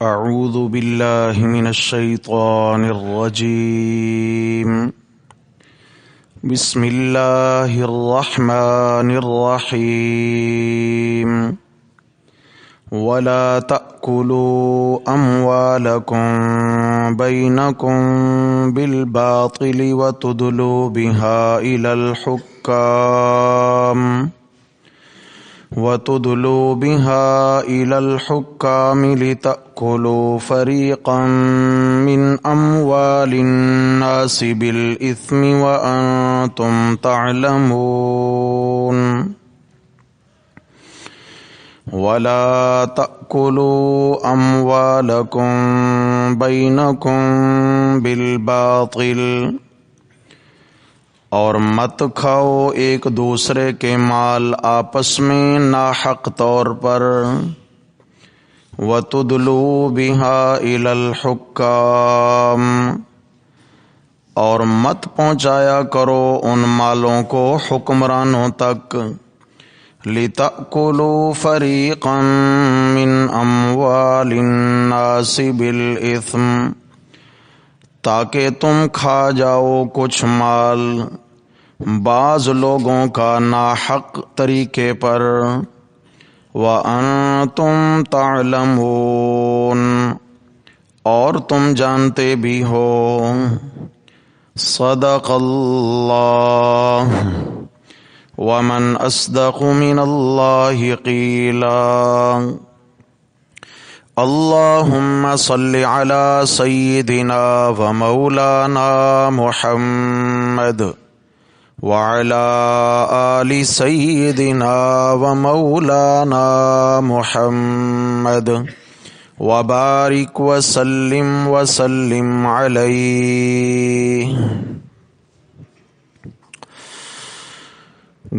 اعوذ باللہ من الشیطان الرجیم بسم اللہ الرحمن الرحیم ولا تأکلوا اموالکم بینکم بالباطل وتدلوا بها إلى الحكام لتأكلوا فريقا من أموال الناس بالإثم وأنتم تعلمون ولا تأكلوا أموالكم بينكم بالباطل اور مت کھاؤ ایک دوسرے کے مال آپس میں ناحق طور پر وَتُدْلُوا بِهَا إِلَى الْحُكَّامِ اور مت پہنچایا کرو ان مالوں کو حکمرانوں تک لِتَأْكُلُوا فَرِيقًا مِّنْ أَمْوَالِ النَّاسِ بِالْإِثْمِ تاکہ تم کھا جاؤ کچھ مال بعض لوگوں کا ناحق طریقے پر وَأَنْتُمْ تَعْلَمُونَ اور تم جانتے بھی ہو صدق اللہ وَمَنْ أَصْدَقُ مِنَ اللَّهِ قِيلًا اللهم صل على سيدنا ومولانا محمد وعلى آل سيدنا ومولانا محمد وبارك وسلم عليه۔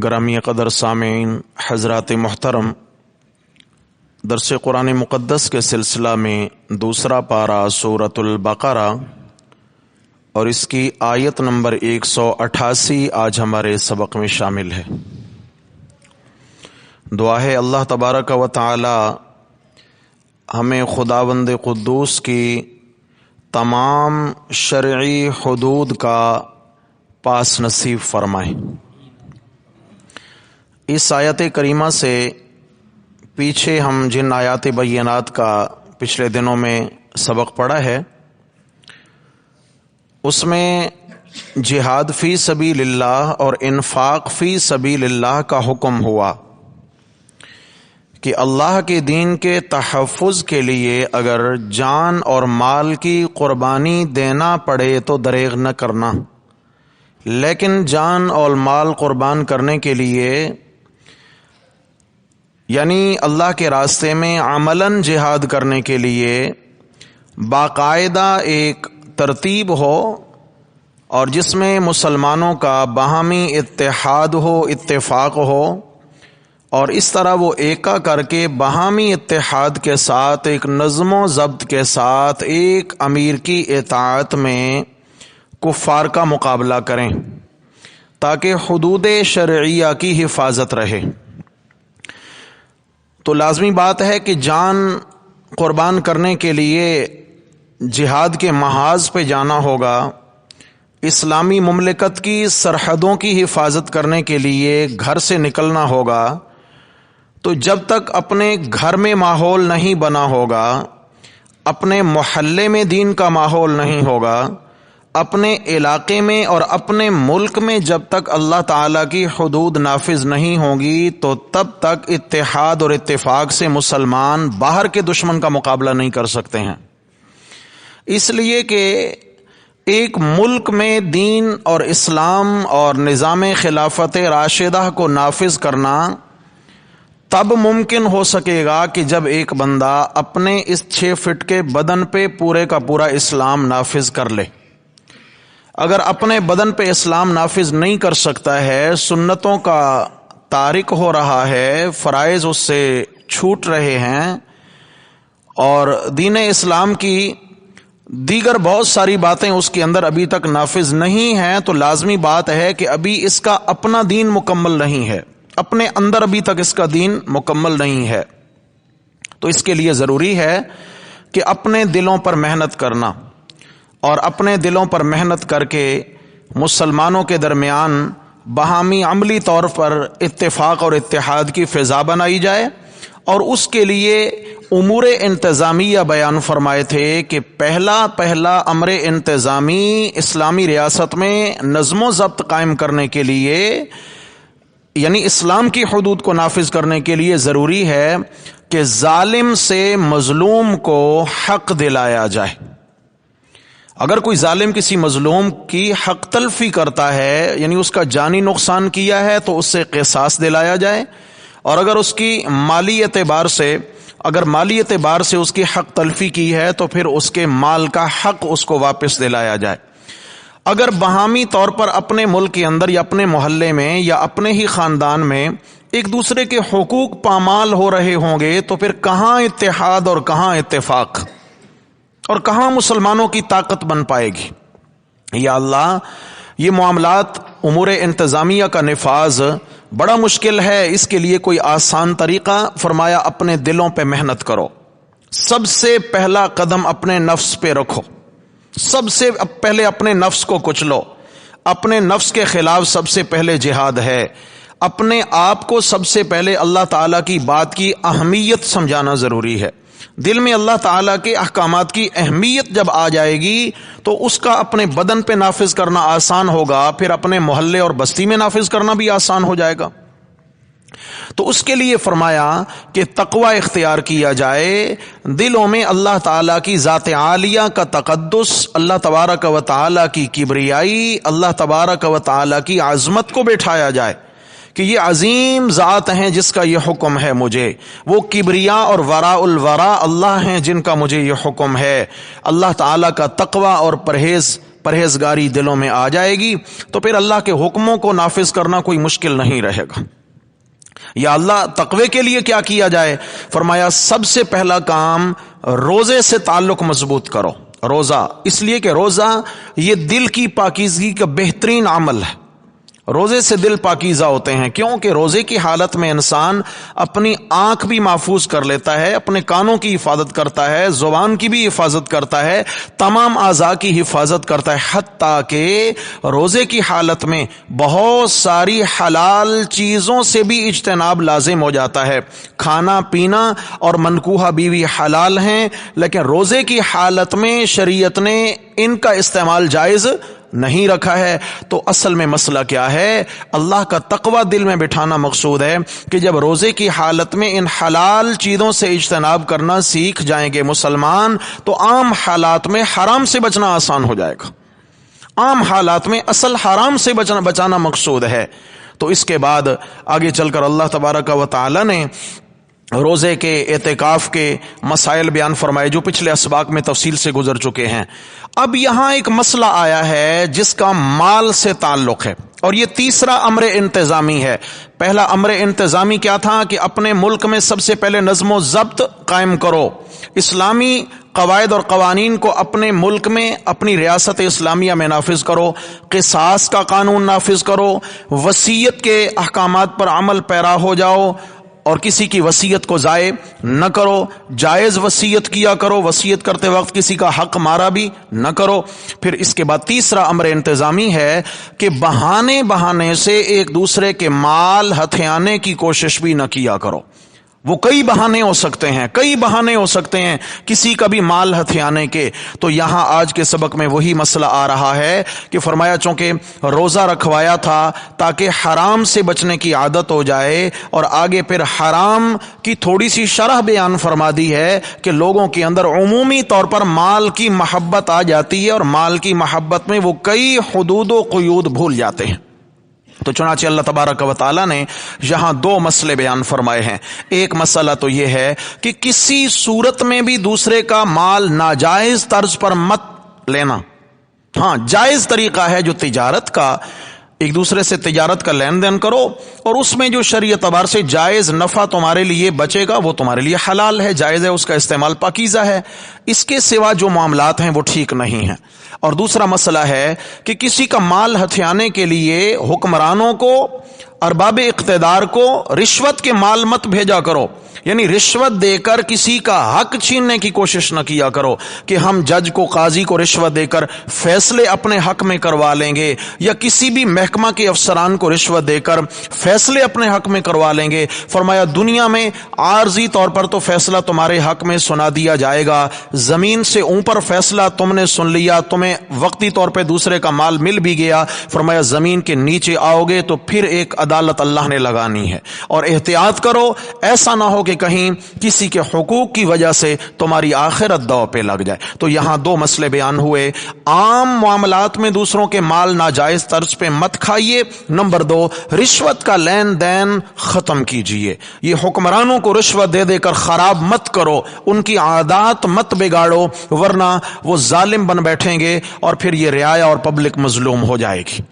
گرامی قدر سامعین حضرات محترم، درس قرآن مقدس کے سلسلہ میں دوسرا پارہ سورۃ البقرہ اور اس کی آیت نمبر 188 آج ہمارے سبق میں شامل ہے۔ دعا ہے اللہ تبارک و تعالی ہمیں خداوند قدوس کی تمام شرعی حدود کا پاس نصیب فرمائے۔ اس آیت کریمہ سے پیچھے ہم جن آیات بینات کا پچھلے دنوں میں سبق پڑھا ہے اس میں جہاد فی سبیل اللہ اور انفاق فی سبیل اللہ کا حکم ہوا کہ اللہ کے دین کے تحفظ کے لیے اگر جان اور مال کی قربانی دینا پڑے تو دریغ نہ کرنا، لیکن جان اور مال قربان کرنے کے لیے یعنی اللہ کے راستے میں عملاً جہاد کرنے کے لیے باقاعدہ ایک ترتیب ہو اور جس میں مسلمانوں کا باہمی اتحاد ہو، اتفاق ہو، اور اس طرح وہ ایکا کر کے باہمی اتحاد کے ساتھ ایک نظم و ضبط کے ساتھ ایک امیر کی اطاعت میں کفار کا مقابلہ کریں تاکہ حدود شرعیہ کی حفاظت رہے۔ تو لازمی بات ہے کہ جان قربان کرنے کے لیے جہاد کے محاذ پہ جانا ہوگا، اسلامی مملکت کی سرحدوں کی حفاظت کرنے کے لیے گھر سے نکلنا ہوگا۔ تو جب تک اپنے گھر میں ماحول نہیں بنا ہوگا، اپنے محلے میں دین کا ماحول نہیں ہوگا، اپنے علاقے میں اور اپنے ملک میں جب تک اللہ تعالیٰ کی حدود نافذ نہیں ہوں گی تو تب تک اتحاد اور اتفاق سے مسلمان باہر کے دشمن کا مقابلہ نہیں کر سکتے ہیں۔ اس لیے کہ ایک ملک میں دین اور اسلام اور نظام خلافت راشدہ کو نافذ کرنا تب ممکن ہو سکے گا کہ جب ایک بندہ اپنے اس 6 فٹ کے بدن پہ پورے کا پورا اسلام نافذ کر لے۔ اگر اپنے بدن پہ اسلام نافذ نہیں کر سکتا ہے، سنتوں کا تارک ہو رہا ہے، فرائض اس سے چھوٹ رہے ہیں اور دین اسلام کی دیگر بہت ساری باتیں اس کے اندر ابھی تک نافذ نہیں ہیں، تو لازمی بات ہے کہ ابھی اس کا اپنا دین مکمل نہیں ہے، اپنے اندر ابھی تک اس کا دین مکمل نہیں ہے۔ تو اس کے لیے ضروری ہے کہ اپنے دلوں پر محنت کرنا اور اپنے دلوں پر محنت کر کے مسلمانوں کے درمیان باہمی عملی طور پر اتفاق اور اتحاد کی فضا بنائی جائے، اور اس کے لیے امور انتظامیہ بیان فرمائے تھے کہ پہلا امر انتظامی اسلامی ریاست میں نظم و ضبط قائم کرنے کے لیے، یعنی اسلام کی حدود کو نافذ کرنے کے لیے ضروری ہے کہ ظالم سے مظلوم کو حق دلایا جائے۔ اگر کوئی ظالم کسی مظلوم کی حق تلفی کرتا ہے، یعنی اس کا جانی نقصان کیا ہے، تو اس سے قصاص دلایا جائے، اور اگر اس کی مالی اعتبار سے اس کی حق تلفی کی ہے تو پھر اس کے مال کا حق اس کو واپس دلایا جائے۔ اگر باہمی طور پر اپنے ملک کے اندر یا اپنے محلے میں یا اپنے ہی خاندان میں ایک دوسرے کے حقوق پامال ہو رہے ہوں گے تو پھر کہاں اتحاد اور کہاں اتفاق اور کہاں مسلمانوں کی طاقت بن پائے گی؟ یا اللہ، یہ معاملات امور انتظامیہ کا نفاذ بڑا مشکل ہے، اس کے لیے کوئی آسان طریقہ؟ فرمایا اپنے دلوں پہ محنت کرو، سب سے پہلا قدم اپنے نفس پہ رکھو، سب سے پہلے اپنے نفس کو کچلو، اپنے نفس کے خلاف سب سے پہلے جہاد ہے، اپنے آپ کو سب سے پہلے اللہ تعالیٰ کی بات کی اہمیت سمجھانا ضروری ہے۔ دل میں اللہ تعالیٰ کے احکامات کی اہمیت جب آ جائے گی تو اس کا اپنے بدن پہ نافذ کرنا آسان ہوگا، پھر اپنے محلے اور بستی میں نافذ کرنا بھی آسان ہو جائے گا۔ تو اس کے لیے فرمایا کہ تقوی اختیار کیا جائے، دلوں میں اللہ تعالیٰ کی ذات عالیہ کا تقدس، اللہ تبارک و تعالیٰ کی کبریائی، اللہ تبارک و تعالیٰ کی عظمت کو بٹھایا جائے کہ یہ عظیم ذات ہیں جس کا یہ حکم ہے مجھے، وہ کبریا اور وراء الورا اللہ ہیں جن کا مجھے یہ حکم ہے۔ اللہ تعالیٰ کا تقوی اور پرہیزگاری دلوں میں آ جائے گی تو پھر اللہ کے حکموں کو نافذ کرنا کوئی مشکل نہیں رہے گا۔ یا اللہ، تقوی کے لیے کیا کیا جائے؟ فرمایا سب سے پہلا کام روزے سے تعلق مضبوط کرو۔ روزہ اس لیے کہ روزہ یہ دل کی پاکیزگی کا بہترین عمل ہے۔ روزے سے دل پاکیزہ ہوتے ہیں، کیونکہ روزے کی حالت میں انسان اپنی آنکھ بھی محفوظ کر لیتا ہے، اپنے کانوں کی حفاظت کرتا ہے، زبان کی بھی حفاظت کرتا ہے، تمام اعضاء کی حفاظت کرتا ہے، حتیٰ کہ روزے کی حالت میں بہت ساری حلال چیزوں سے بھی اجتناب لازم ہو جاتا ہے۔ کھانا پینا اور منکوحہ بیوی حلال ہیں، لیکن روزے کی حالت میں شریعت نے ان کا استعمال جائز نہیں رکھا ہے۔ تو اصل میں مسئلہ کیا ہے؟ اللہ کا تقوی دل میں بٹھانا مقصود ہے کہ جب روزے کی حالت میں ان حلال چیزوں سے اجتناب کرنا سیکھ جائیں گے مسلمان تو عام حالات میں حرام سے بچنا آسان ہو جائے گا۔ عام حالات میں اصل حرام سے بچانا مقصود ہے۔ تو اس کے بعد آگے چل کر اللہ تبارک و تعالی نے روزے کے اعتکاف کے مسائل بیان فرمائے جو پچھلے اسباق میں تفصیل سے گزر چکے ہیں۔ اب یہاں ایک مسئلہ آیا ہے جس کا مال سے تعلق ہے، اور یہ تیسرا امر انتظامی ہے۔ پہلا امر انتظامی کیا تھا کہ اپنے ملک میں سب سے پہلے نظم و ضبط قائم کرو، اسلامی قواعد اور قوانین کو اپنے ملک میں اپنی ریاست اسلامیہ میں نافذ کرو، قصاص کا قانون نافذ کرو، وصیت کے احکامات پر عمل پیرا ہو جاؤ اور کسی کی وصیت کو ضائع نہ کرو، جائز وصیت کیا کرو، وصیت کرتے وقت کسی کا حق مارا بھی نہ کرو۔ پھر اس کے بعد تیسرا امر انتظامی ہے کہ بہانے سے ایک دوسرے کے مال ہتھیانے کی کوشش بھی نہ کیا کرو۔ وہ کئی بہانے ہو سکتے ہیں کسی کا بھی مال ہتھیانے کے۔ تو یہاں آج کے سبق میں وہی مسئلہ آ رہا ہے کہ فرمایا چونکہ روزہ رکھوایا تھا تاکہ حرام سے بچنے کی عادت ہو جائے، اور آگے پھر حرام کی تھوڑی سی شرح بیان فرما دی ہے کہ لوگوں کے اندر عمومی طور پر مال کی محبت آ جاتی ہے، اور مال کی محبت میں وہ کئی حدود و قیود بھول جاتے ہیں۔ تو چنانچہ اللہ تبارک و تعالی نے یہاں دو مسئلے بیان فرمائے ہیں۔ ایک مسئلہ تو یہ ہے کہ کسی صورت میں بھی دوسرے کا مال ناجائز طرز پر مت لینا۔ ہاں، جائز طریقہ ہے جو تجارت کا، ایک دوسرے سے تجارت کا لین دین کرو، اور اس میں جو شرعی اعتبار سے جائز نفع تمہارے لیے بچے گا وہ تمہارے لیے حلال ہے، جائز ہے، اس کا استعمال پاکیزہ ہے۔ اس کے سوا جو معاملات ہیں وہ ٹھیک نہیں ہیں۔ اور دوسرا مسئلہ ہے کہ کسی کا مال ہتھیانے کے لیے حکمرانوں کو، ارباب اقتدار کو رشوت کے مال مت بھیجا کرو، یعنی رشوت دے کر کسی کا حق چھیننے کی کوشش نہ کیا کرو کہ ہم جج کو، قاضی کو رشوت دے کر فیصلے اپنے حق میں کروا لیں گے، یا کسی بھی محکمہ کے افسران کو رشوت دے کر فیصلے اپنے حق میں کروا لیں گے۔ فرمایا دنیا میں عارضی طور پر تو فیصلہ تمہارے حق میں سنا دیا جائے گا، زمین سے اوپر فیصلہ تم نے سن لیا، تمہیں وقتی طور پہ دوسرے کا مال مل بھی گیا، فرمایا زمین کے نیچے آؤ گے تو پھر ایک عدالت اللہ نے لگانی ہے، اور احتیاط کرو ایسا نہ ہو کہ کہیں کسی کے حقوق کی وجہ سے تمہاری آخرت داؤ پہ لگ جائے۔ تو یہاں دو مسئلے بیان ہوئے، عام معاملات میں دوسروں کے مال ناجائز طرز پہ مت کھائیے، نمبر دو رشوت کا لین دین ختم کیجئے، یہ حکمرانوں کو رشوت دے دے کر خراب مت کرو، ان کی عادات مت بگاڑو، ورنہ وہ ظالم بن بیٹھیں گے اور پھر یہ رعایا اور پبلک مظلوم ہو جائے گی۔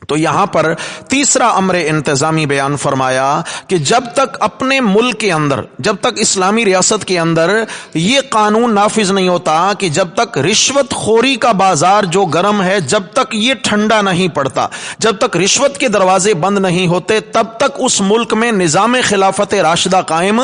تو یہاں پر تیسرا امر انتظامی بیان فرمایا کہ جب تک اپنے ملک کے اندر، جب تک اسلامی ریاست کے اندر یہ قانون نافذ نہیں ہوتا کہ جب تک رشوت خوری کا بازار جو گرم ہے، جب تک یہ ٹھنڈا نہیں پڑتا، جب تک رشوت کے دروازے بند نہیں ہوتے، تب تک اس ملک میں نظام خلافت راشدہ قائم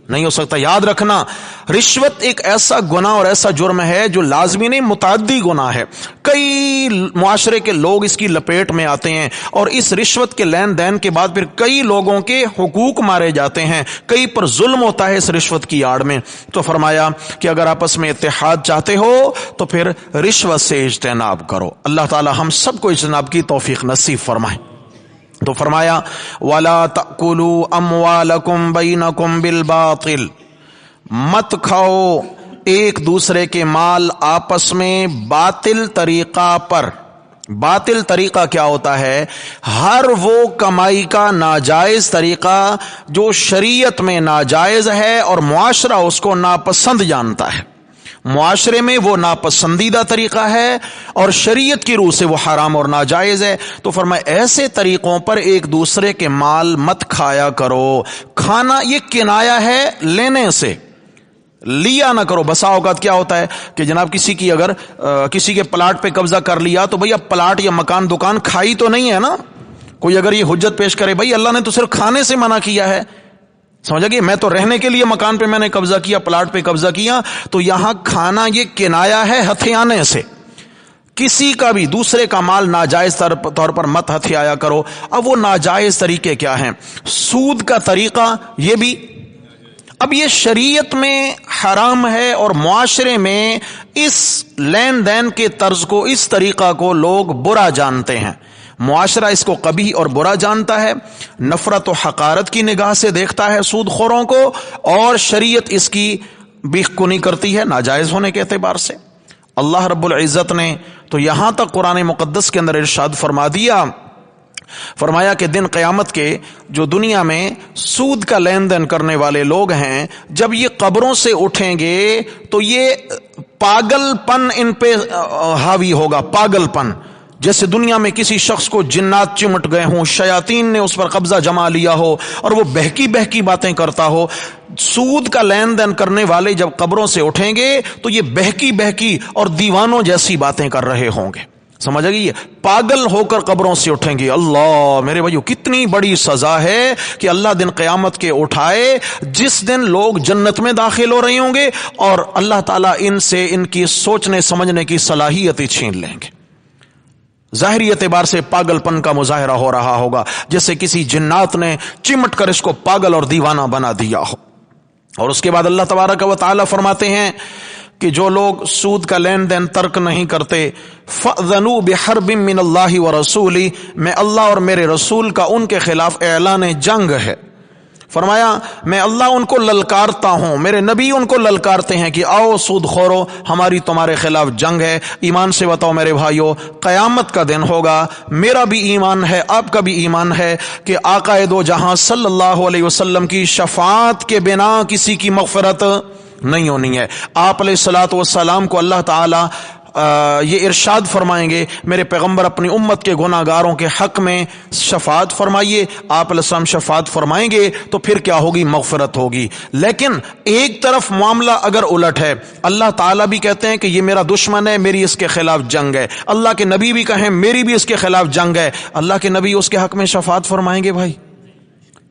نہیں ہو سکتا۔ یاد رکھنا، رشوت ایک ایسا گناہ اور ایسا جرم ہے جو لازمی نہیں، متعدی گناہ ہے، کئی معاشرے کے لوگ اس کی لپیٹ میں آتے ہیں، اور اس رشوت کے لین دین کے بعد پھر کئی لوگوں کے حقوق مارے جاتے ہیں، کئی پر ظلم ہوتا ہے اس رشوت کی آڑ میں۔ تو فرمایا کہ اگر آپس میں اتحاد چاہتے ہو تو پھر رشوت سے اجتناب کرو۔ اللہ تعالی ہم سب کو اجتناب کی توفیق نصیب فرمائے۔ تو فرمایا وَلَا تَأْكُلُوا أَمْوَالَكُمْ بَيْنَكُمْ بِالْبَاطِلِ، مت کھاؤ ایک دوسرے کے مال آپس میں باطل طریقہ پر۔ باطل طریقہ کیا ہوتا ہے؟ ہر وہ کمائی کا ناجائز طریقہ جو شریعت میں ناجائز ہے اور معاشرہ اس کو ناپسند جانتا ہے، معاشرے میں وہ ناپسندیدہ طریقہ ہے اور شریعت کی روح سے وہ حرام اور ناجائز ہے۔ تو فرمایا ایسے طریقوں پر ایک دوسرے کے مال مت کھایا کرو۔ کھانا یہ کنایا ہے لینے سے، لیا نہ کرو۔ بسا اوقات کیا ہوتا ہے کہ جناب کسی کی اگر کسی کے پلاٹ پہ قبضہ کر لیا تو بھئی اب پلاٹ یا مکان دکان کھائی تو نہیں ہے نا، کوئی اگر یہ حجت پیش کرے بھئی اللہ نے تو صرف کھانے سے منع کیا ہے، سمجھا گیا، میں تو رہنے کے لیے مکان پہ میں نے قبضہ کیا، پلاٹ پہ قبضہ کیا، تو یہاں کھانا یہ کنایا ہے ہتھیانے سے۔ کسی کا بھی دوسرے کا مال ناجائز طور پر مت ہتھیایا کرو۔ اب وہ ناجائز طریقے کیا ہیں؟ سود کا طریقہ، یہ بھی اب یہ شریعت میں حرام ہے اور معاشرے میں اس لین دین کے طرز کو، اس طریقہ کو لوگ برا جانتے ہیں، معاشرہ اس کو قبیح اور برا جانتا ہے، نفرت و حقارت کی نگاہ سے دیکھتا ہے سود خوروں کو، اور شریعت اس کی بیخ کنی کرتی ہے ناجائز ہونے کے اعتبار سے۔ اللہ رب العزت نے تو یہاں تک قرآن مقدس کے اندر ارشاد فرما دیا، فرمایا کہ دن قیامت کے جو دنیا میں سود کا لین دین کرنے والے لوگ ہیں، جب یہ قبروں سے اٹھیں گے تو یہ پاگل پن ان پہ حاوی ہوگا، پاگل پن، جیسے دنیا میں کسی شخص کو جنات چمٹ گئے ہوں، شیاطین نے اس پر قبضہ جما لیا ہو اور وہ بہکی بہکی باتیں کرتا ہو۔ سود کا لین دین کرنے والے جب قبروں سے اٹھیں گے تو یہ بہکی بہکی اور دیوانوں جیسی باتیں کر رہے ہوں گے، سمجھ گئی، پاگل ہو کر قبروں سے اٹھیں گے۔ اللہ میرے بھائیو، کتنی بڑی سزا ہے کہ اللہ دن قیامت کے اٹھائے، جس دن لوگ جنت میں داخل ہو رہے ہوں گے اور اللہ تعالیٰ ان سے ان کی سوچنے سمجھنے کی صلاحیت ہی چھین لیں گے۔ ظاہری اعتبار سے پاگل پن کا مظاہرہ ہو رہا ہوگا، جیسے کسی جنات نے چمٹ کر اس کو پاگل اور دیوانہ بنا دیا ہو۔ اور اس کے بعد اللہ تبارک و تعالی فرماتے ہیں کہ جو لوگ سود کا لین دین ترک نہیں کرتے، فَأْذَنُوا بِحَرْبٍ مِّنَ اللَّهِ وَرَسُولِهِ، میں اللہ اور میرے رسول کا ان کے خلاف اعلان جنگ ہے۔ فرمایا میں اللہ ان کو للکارتا ہوں، میرے نبی ان کو للکارتے ہیں کہ آؤ سود خورو، ہماری تمہارے خلاف جنگ ہے۔ ایمان سے بتاؤ میرے بھائیو، قیامت کا دن ہوگا، میرا بھی ایمان ہے، آپ کا بھی ایمان ہے کہ آقا دو جہاں صلی اللہ علیہ وسلم کی شفاعت کے بنا کسی کی مغفرت نہیں ہونی ہے۔ آپ علیہ الصلوۃ والسلام کو اللہ تعالی یہ ارشاد فرمائیں گے، میرے پیغمبر اپنی امت کے گناہ گاروں کے حق میں شفاعت فرمائیے۔ آپ علیہ السلام شفاعت فرمائیں گے تو پھر کیا ہوگی؟ مغفرت ہوگی۔ لیکن ایک طرف معاملہ اگر الٹ ہے، اللہ تعالیٰ بھی کہتے ہیں کہ یہ میرا دشمن ہے، میری اس کے خلاف جنگ ہے، اللہ کے نبی بھی کہیں میری بھی اس کے خلاف جنگ ہے، اللہ کے نبی اس کے حق میں شفاعت فرمائیں گے؟ بھائی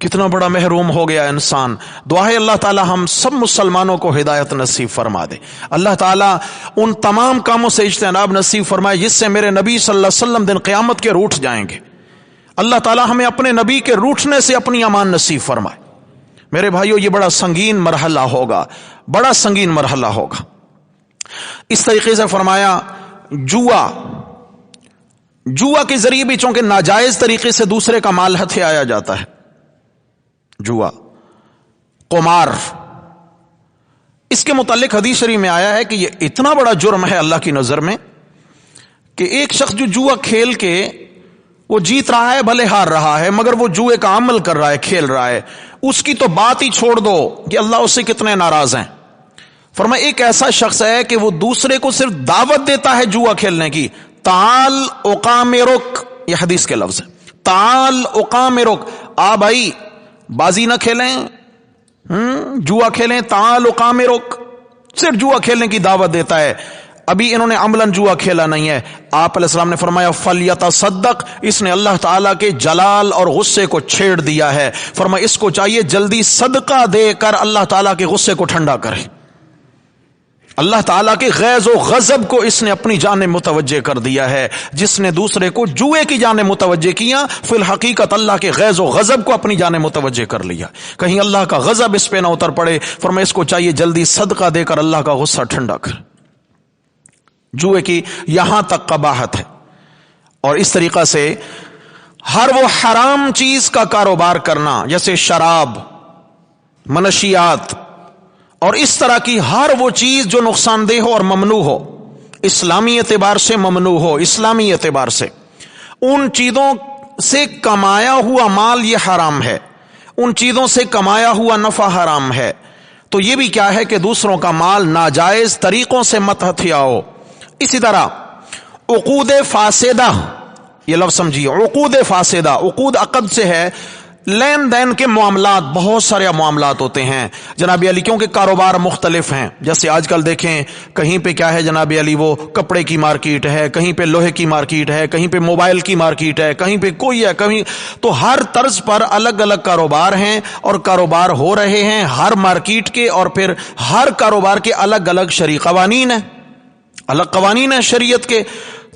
کتنا بڑا محروم ہو گیا انسان. دعا ہے اللہ تعالی ہم سب مسلمانوں کو ہدایت نصیب فرما دے. اللہ تعالی ان تمام کاموں سے اجتناب نصیب فرمائے جس سے میرے نبی صلی اللہ علیہ وسلم دن قیامت کے روٹھ جائیں گے. اللہ تعالی ہمیں اپنے نبی کے روٹھنے سے اپنی امان نصیب فرمائے. میرے بھائیو یہ بڑا سنگین مرحلہ ہوگا, بڑا سنگین مرحلہ ہوگا. اس طریقے سے فرمایا جوا کے ذریعے بھی چونکہ ناجائز طریقے سے دوسرے کا مال ہتھیایا جاتا ہے. جوا, قمار, اس کے متعلق حدیث شریف میں آیا ہے کہ یہ اتنا بڑا جرم ہے اللہ کی نظر میں کہ ایک شخص جو جوا کھیل کے وہ جیت رہا ہے, بھلے ہار رہا ہے, مگر وہ جوئے کا عمل کر رہا ہے, کھیل رہا ہے, اس کی تو بات ہی چھوڑ دو کہ اللہ اس سے کتنے ناراض ہیں. فرمایا ایک ایسا شخص ہے کہ وہ دوسرے کو صرف دعوت دیتا ہے جوا کھیلنے کی. تعال اقامرک, یہ حدیث کے لفظ ہے, تعال اقامرک, آ بھائی بازی نہ کھیلیں, جوا کھیلیں, تعال اقامرک, صرف جوا کھیلنے کی دعوت دیتا ہے. ابھی انہوں نے عملاً جوا کھیلا نہیں ہے. آپ علیہ السلام نے فرمایا فلیتصدق, اس نے اللہ تعالیٰ کے جلال اور غصے کو چھیڑ دیا ہے. فرمایا اس کو چاہیے جلدی صدقہ دے کر اللہ تعالیٰ کے غصے کو ٹھنڈا کرے. اللہ تعالیٰ کے غیظ و غضب کو اس نے اپنی جانب متوجہ کر دیا ہے. جس نے دوسرے کو جوئے کی جانب متوجہ کیا, فی الحقیقت اللہ کے غیظ و غضب کو اپنی جانب متوجہ کر لیا. کہیں اللہ کا غضب اس پہ نہ اتر پڑے. فرمایا اس کو چاہیے جلدی صدقہ دے کر اللہ کا غصہ ٹھنڈا کر. جوئے کی یہاں تک قباحت ہے. اور اس طریقہ سے ہر وہ حرام چیز کا کاروبار کرنا, جیسے شراب, منشیات اور اس طرح کی ہر وہ چیز جو نقصان دہ ہو اور ممنوع ہو, اسلامی اعتبار سے ممنوع ہو, اسلامی اعتبار سے, ان چیزوں سے کمایا ہوا مال یہ حرام ہے, ان چیزوں سے کمایا ہوا نفع حرام ہے. تو یہ بھی کیا ہے کہ دوسروں کا مال ناجائز طریقوں سے مت ہتھیاؤ. اسی طرح عقود فاسدہ, یہ لفظ سمجھیے, عقود فاسدہ, عقود عقد سے ہے لین دین کے معاملات. بہت سارے معاملات ہوتے ہیں جناب علی, کیونکہ کاروبار مختلف ہیں. جیسے آج کل دیکھیں کہیں پہ کیا ہے جناب علی, وہ کپڑے کی مارکیٹ ہے, کہیں پہ لوہے کی مارکیٹ ہے, کہیں پہ موبائل کی مارکیٹ ہے, کہیں پہ کوئی ہے, کہیں تو ہر طرز پر الگ الگ کاروبار ہیں اور کاروبار ہو رہے ہیں ہر مارکیٹ کے. اور پھر ہر کاروبار کے الگ الگ شرعی قوانین ہیں, الگ قوانین ہیں شریعت کے.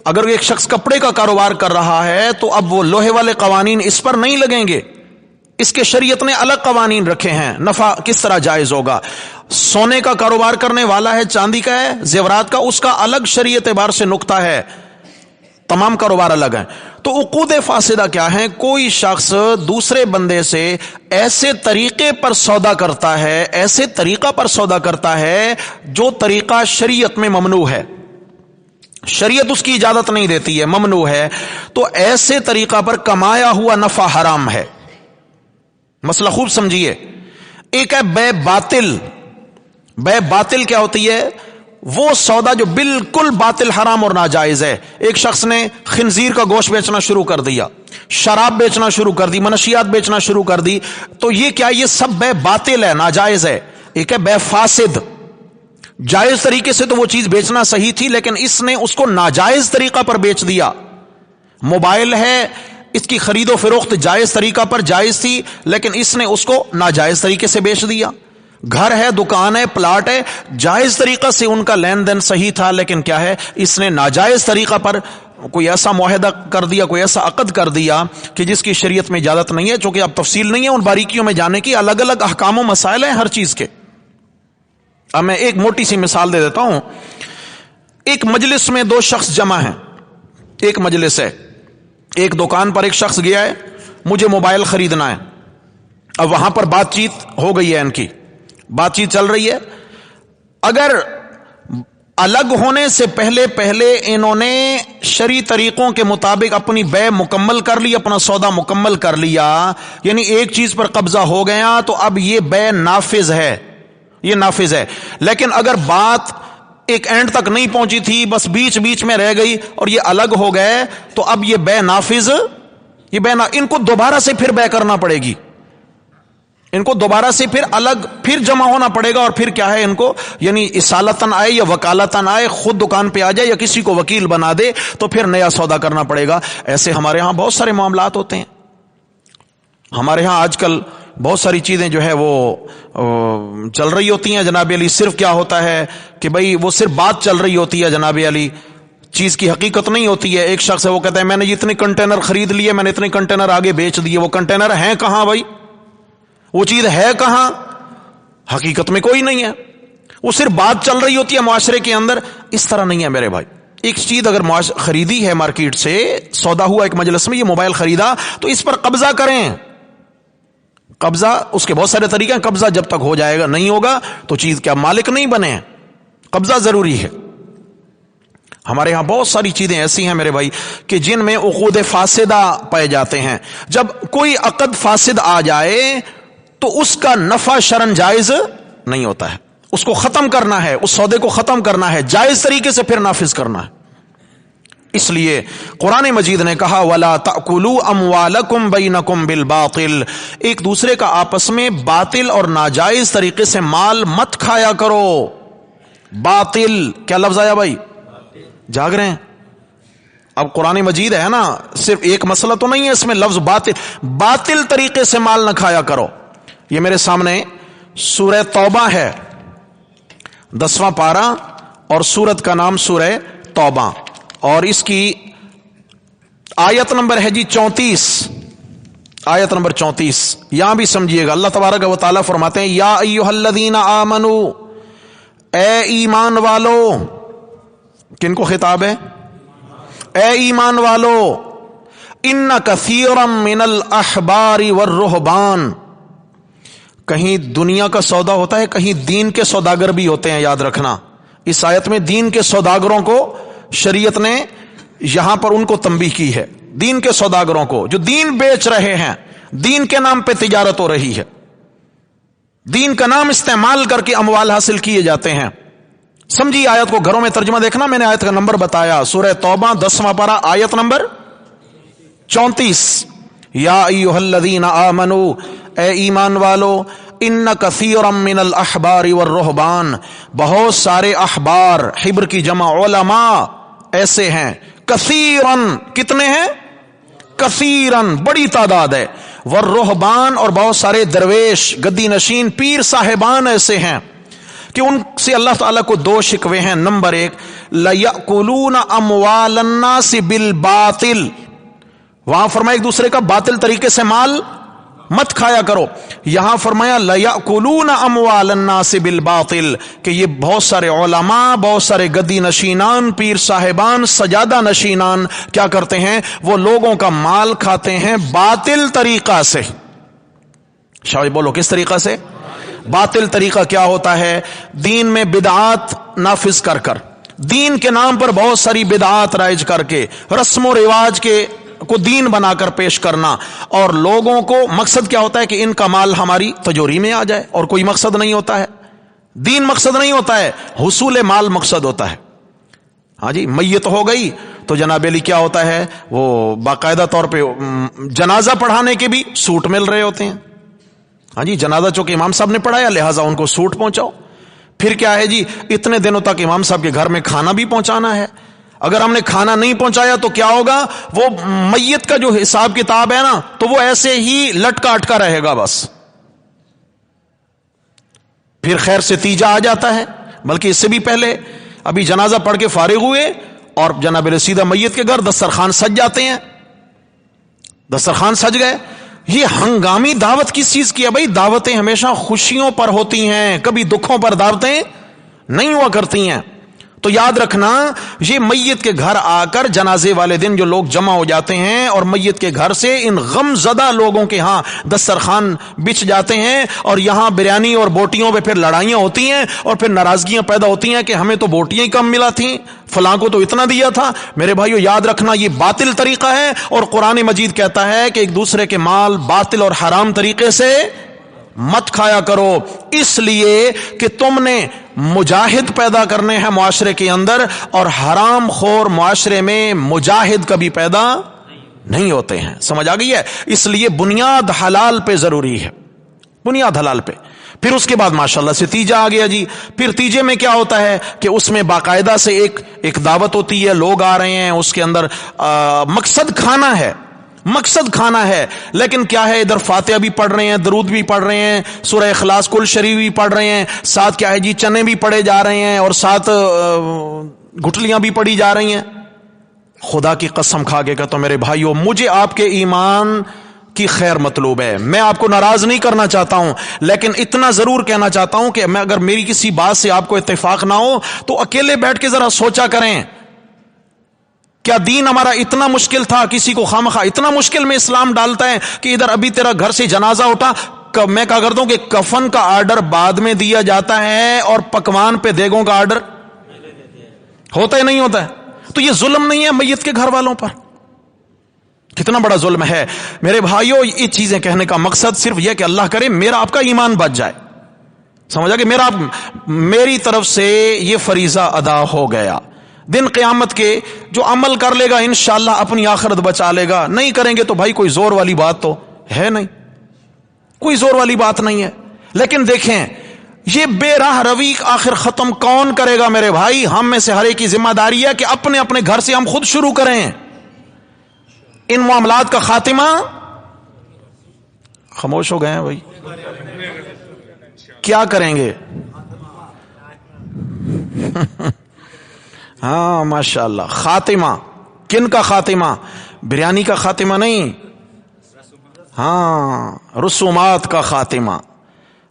اگر ایک شخص کپڑے کا کاروبار کر رہا ہے تو اب وہ لوہے والے قوانین اس پر نہیں لگیں گے, اس کے شریعت نے الگ قوانین رکھے ہیں. نفع کس طرح جائز ہوگا. سونے کا کاروبار کرنے والا ہے, چاندی کا ہے, زیورات کا, اس کا الگ شریعت اعتبار سے نقطہ ہے. تمام کاروبار الگ ہیں. تو عقود فاسدہ کیا ہیں؟ کوئی شخص دوسرے بندے سے ایسے طریقے پر سودا کرتا ہے, ایسے طریقہ پر سودا کرتا ہے جو طریقہ شریعت میں ممنوع ہے, شریعت اس کی اجازت نہیں دیتی ہے, ممنوع ہے. تو ایسے طریقہ پر کمایا ہوا نفع حرام ہے. مسئلہ خوب سمجھیے. ایک ہے بے باطل. بے باطل کیا ہوتی ہے؟ وہ سودا جو بالکل باطل, حرام اور ناجائز ہے. ایک شخص نے خنزیر کا گوشت بیچنا شروع کر دیا, شراب بیچنا شروع کر دی, منشیات بیچنا شروع کر دی, تو یہ کیا, یہ سب بے باطل ہے, ناجائز ہے. ایک ہے بے فاسد. جائز طریقے سے تو وہ چیز بیچنا صحیح تھی, لیکن اس نے اس کو ناجائز طریقہ پر بیچ دیا. موبائل ہے, اس کی خرید و فروخت جائز طریقہ پر جائز تھی, لیکن اس نے اس کو ناجائز طریقے سے بیچ دیا. گھر ہے, دکان ہے, پلاٹ ہے, جائز طریقہ سے ان کا لین دین صحیح تھا, لیکن کیا ہے, اس نے ناجائز طریقہ پر کوئی ایسا معاہدہ کر دیا, کوئی ایسا عقد کر دیا کہ جس کی شریعت میں اجازت نہیں ہے. چونکہ اب تفصیل نہیں ہے ان باریکیوں میں جانے کی, الگ الگ احکام و مسائل ہیں ہر چیز کے. اب میں ایک موٹی سی مثال دے دیتا ہوں. ایک مجلس میں دو شخص جمع ہیں, ایک مجلس ہے, ایک دکان پر ایک شخص گیا ہے, مجھے موبائل خریدنا ہے. اب وہاں پر بات چیت ہو گئی ہے, ان کی بات چیت چل رہی ہے. اگر الگ ہونے سے پہلے انہوں نے شرعی طریقوں کے مطابق اپنی بے مکمل کر لی, اپنا سودا مکمل کر لیا, یعنی ایک چیز پر قبضہ ہو گیا, تو اب یہ بے نافذ ہے, یہ نافذ ہے. لیکن اگر بات ایک اینڈ تک نہیں پہنچی تھی, بس بیچ بیچ میں رہ گئی اور یہ الگ ہو گئے, تو اب یہ بے نافذ, ان کو دوبارہ سے پھر بے کرنا پڑے گی, ان کو دوبارہ سے پھر الگ پھر جمع ہونا پڑے گا. اور پھر کیا ہے, ان کو یعنی اصالتاً آئے یا وکالتاً آئے, خود دکان پہ آ جائے یا کسی کو وکیل بنا دے, تو پھر نیا سودا کرنا پڑے گا. ایسے ہمارے ہاں بہت سارے معاملات ہوتے ہیں. ہمارے ہاں آج کل بہت ساری چیزیں جو ہے وہ چل رہی ہوتی ہیں جناب علی، صرف کیا ہوتا ہے کہ بھئی وہ صرف بات چل رہی ہوتی ہے جناب علی، چیز کی حقیقت نہیں ہوتی ہے. ایک شخص ہے وہ کہتا ہے میں نے اتنے کنٹینر خرید لیے، میں نے اتنے کنٹینر آگے بیچ دیے. وہ کنٹینر ہیں کہاں بھائی؟ وہ چیز ہے کہاں؟ حقیقت میں کوئی نہیں ہے، وہ صرف بات چل رہی ہوتی ہے معاشرے کے اندر. اس طرح نہیں ہے میرے بھائی. ایک چیز اگر خریدی ہے مارکیٹ سے، سودا ہوا ایک مجلس میں، یہ موبائل خریدا تو اس پر قبضہ کریں. قبضہ اس کے بہت سارے طریقے ہیں. قبضہ جب تک ہو جائے گا نہیں ہوگا تو چیز کیا مالک نہیں بنے. قبضہ ضروری ہے. ہمارے ہاں بہت ساری چیزیں ایسی ہیں میرے بھائی کہ جن میں عقود فاسدہ پائے جاتے ہیں. جب کوئی عقد فاسد آ جائے تو اس کا نفع شرعاً جائز نہیں ہوتا ہے. اس کو ختم کرنا ہے، اس سودے کو ختم کرنا ہے، جائز طریقے سے پھر نافذ کرنا ہے. اس لیے قرآن مجید نے کہا وَلَا تَأْكُلُوا أَمْوَالَكُمْ بَيْنَكُمْ بِالْبَاطِلِ، ایک دوسرے کا آپس میں باطل اور ناجائز طریقے سے مال مت کھایا کرو. باطل کیا لفظ آیا بھائی؟ جاگ رہے ہیں؟ اب قرآن مجید ہے نا، صرف ایک مسئلہ تو نہیں ہے اس میں لفظ باطل. باطل طریقے سے مال نہ کھایا کرو. یہ میرے سامنے سورہ توبہ ہے، 10واں پارہ، اور سورت کا نام سورہ توبہ، اور اس کی آیت نمبر ہے جی 34. آیت نمبر 34 یہاں بھی سمجھیے گا. اللہ تبارک و تعالیٰ فرماتے ہیں یا ایھا الذین آمنوا، اے ایمان والو. کن کو خطاب ہے؟ اے ایمان والو. ان کثیرا من الاحبار والرہبان، کہیں دنیا کا سودا ہوتا ہے، کہیں دین کے سوداگر بھی ہوتے ہیں، یاد رکھنا. اس آیت میں دین کے سوداگروں کو شریعت نے یہاں پر ان کو تنبیہ کی ہے. دین کے سوداگروں کو جو دین بیچ رہے ہیں، دین کے نام پہ تجارت ہو رہی ہے، دین کا نام استعمال کر کے اموال حاصل کیے جاتے ہیں. سمجھیے آیت کو، گھروں میں ترجمہ دیکھنا. میں نے آیت کا نمبر بتایا، سورہ توبہ 10واں پارہ آیت نمبر 34. یا ایھا الذین آمنوا، اے ایمان والو. ان کثیرا من الاحبار والرہبان، بہت سارے احبار، حبر کی جمع علماء، ایسے ہیں. کثیرن کتنے ہیں؟ کثیرن بڑی تعداد ہے. والرہبان اور بہت سارے درویش، گدی نشین، پیر صاحبان ایسے ہیں کہ ان سے اللہ تعالیٰ کو دو شکوے ہیں. نمبر 1 لَيَأْكُلُونَ أَمْوَالَ النَّاسِ بِالْبَاطِلِ، وہاں فرمایا ایک دوسرے کا باطل طریقے سے مال مت کھایا کرو. یہاں فرمایا لَيَأْكُلُونَ أَمْوَالَ النَّاسِ بِالْبَاطِلِ، کہ یہ بہت سارے علماء، بہت سارے گدی نشینان، پیر صاحبان، سجادہ نشینان کیا کرتے ہیں؟ وہ لوگوں کا مال کھاتے ہیں باطل طریقہ سے. شاید بولو کس طریقہ سے؟ باطل طریقہ کیا ہوتا ہے؟ دین میں بدعات نافذ کر کر، دین کے نام پر بہت ساری بدعات رائج کر کے، رسم و رواج کے کو دین بنا کر پیش کرنا. اور لوگوں کو مقصد کیا ہوتا ہے کہ ان کا مال ہماری تجوری میں آ جائے، اور کوئی مقصد نہیں ہوتا ہے. دین مقصد نہیں ہوتا ہے، حصول مال مقصد ہوتا ہے. ہاں جی، میت ہو گئی تو جناب علی کیا ہوتا ہے، وہ باقاعدہ طور پہ جنازہ پڑھانے کے بھی سوٹ مل رہے ہوتے ہیں. ہاں جی، جنازہ چونکہ امام صاحب نے پڑھایا لہٰذا ان کو سوٹ پہنچاؤ. پھر کیا ہے جی، اتنے دنوں تک امام صاحب کے گھر میں کھانا بھی پہنچانا ہے. اگر ہم نے کھانا نہیں پہنچایا تو کیا ہوگا؟ وہ میت کا جو حساب کتاب ہے نا، تو وہ ایسے ہی لٹکا اٹکا رہے گا بس. پھر خیر سے تیجا آ جاتا ہے. بلکہ اس سے بھی پہلے ابھی جنازہ پڑھ کے فارغ ہوئے اور جناب سیدھا میت کے گھر دسترخوان سج جاتے ہیں. دسترخوان سج گئے. یہ ہنگامی دعوت کس چیز کی ہے بھائی؟ دعوتیں ہمیشہ خوشیوں پر ہوتی ہیں، کبھی دکھوں پر دعوتیں نہیں ہوا کرتی ہیں. تو یاد رکھنا، یہ میت کے گھر آ کر جنازے والے دن جو لوگ جمع ہو جاتے ہیں اور میت کے گھر سے ان غم زدہ لوگوں کے ہاں دسترخوان بچھ جاتے ہیں، اور یہاں بریانی اور بوٹیوں پہ پھر لڑائیاں ہوتی ہیں، اور پھر ناراضگیاں پیدا ہوتی ہیں کہ ہمیں تو بوٹیاں ہی کم ملا تھیں، فلاں کو تو اتنا دیا تھا. میرے بھائیو یاد رکھنا، یہ باطل طریقہ ہے، اور قرآن مجید کہتا ہے کہ ایک دوسرے کے مال باطل اور حرام طریقے سے مت کھایا کرو. اس لیے کہ تم نے مجاہد پیدا کرنے ہیں معاشرے کے اندر، اور حرام خور معاشرے میں مجاہد کبھی پیدا نہیں ہوتے ہیں. سمجھ آ گئی ہے؟ اس لیے بنیاد حلال پہ ضروری ہے، بنیاد حلال پہ. پھر اس کے بعد ماشاءاللہ سے تیجا آ گیا جی. پھر تیجے میں کیا ہوتا ہے کہ اس میں باقاعدہ سے ایک دعوت ہوتی ہے، لوگ آ رہے ہیں، اس کے اندر مقصد کھانا ہے. مقصد کھانا ہے، لیکن کیا ہے ادھر فاتحہ بھی پڑھ رہے ہیں، درود بھی پڑھ رہے ہیں، سورہ اخلاص کل شریف بھی پڑھ رہے ہیں، ساتھ کیا ہے جی چنے بھی پڑھے جا رہے ہیں اور ساتھ گٹلیاں بھی پڑھی جا رہی ہیں. خدا کی قسم کھا کے کہتا ہوں میرے بھائیوں، مجھے آپ کے ایمان کی خیر مطلوب ہے. میں آپ کو ناراض نہیں کرنا چاہتا ہوں، لیکن اتنا ضرور کہنا چاہتا ہوں کہ میں اگر میری کسی بات سے آپ کو اتفاق نہ ہو تو اکیلے بیٹھ کے ذرا سوچا کریں. کیا دین ہمارا اتنا مشکل تھا؟ کسی کو خامخواہ اتنا مشکل میں اسلام ڈالتا ہے کہ ادھر ابھی تیرا گھر سے جنازہ اٹھا، میں کہا کرتا ہوں کہ کفن کا آرڈر بعد میں دیا جاتا ہے اور پکوان پہ دیگوں کا آرڈر ہوتا ہی نہیں ہوتا ہے. تو یہ ظلم نہیں ہے میت کے گھر والوں پر؟ کتنا بڑا ظلم ہے میرے بھائیوں. یہ چیزیں کہنے کا مقصد صرف یہ کہ اللہ کرے میرا آپ کا ایمان بچ جائے. سمجھا کہ میری طرف سے یہ فریضہ ادا ہو گیا. دن قیامت کے جو عمل کر لے گا انشاءاللہ اپنی آخرت بچا لے گا، نہیں کریں گے تو بھائی کوئی زور والی بات تو ہے نہیں، کوئی زور والی بات نہیں ہے. لیکن دیکھیں یہ بے راہ روی آخر ختم کون کرے گا میرے بھائی؟ ہم میں سے ہر ایک کی ذمہ داری ہے کہ اپنے اپنے گھر سے ہم خود شروع کریں. ان معاملات کا خاتمہ، خاموش ہو گئے ہیں بھائی، کیا کریں گے؟ ہاں ماشاءاللہ. خاتمہ کن کا خاتمہ؟ بریانی کا خاتمہ نہیں، ہاں رسومات کا خاتمہ،